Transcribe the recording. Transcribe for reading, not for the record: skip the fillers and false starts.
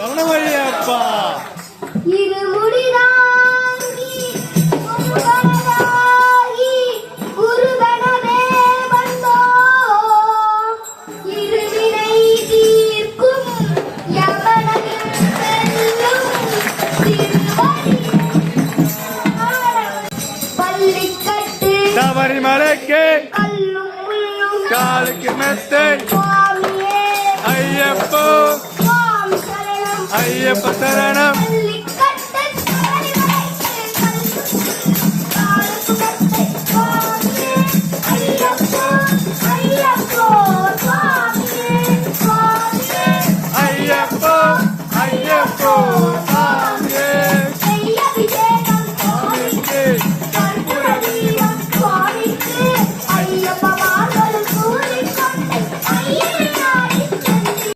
சரணமய்யப்பா. இருமுடிதாங்கி குருகணதாகி குருகணமே வந்தோ இருவினை தீர்க்கும் யமனின் செல்லும் திருவடி பள்ளிக்கட்டு சபரிமலைக்கு கல்லும் முள்ளும் காலுக்கு மெத்தை சுவாமியே ஐயப்போ சுவாமி சரணம் ஐயப்ப சரணம். பள்ளிக்கட்டு சபரிமலைக்கு காலுக்கு மெத்தை சுவாமியே ஐயப்போ ஐயப்போ சுவாமியே சுவாமியே ஐயப்போ ஐயப்போ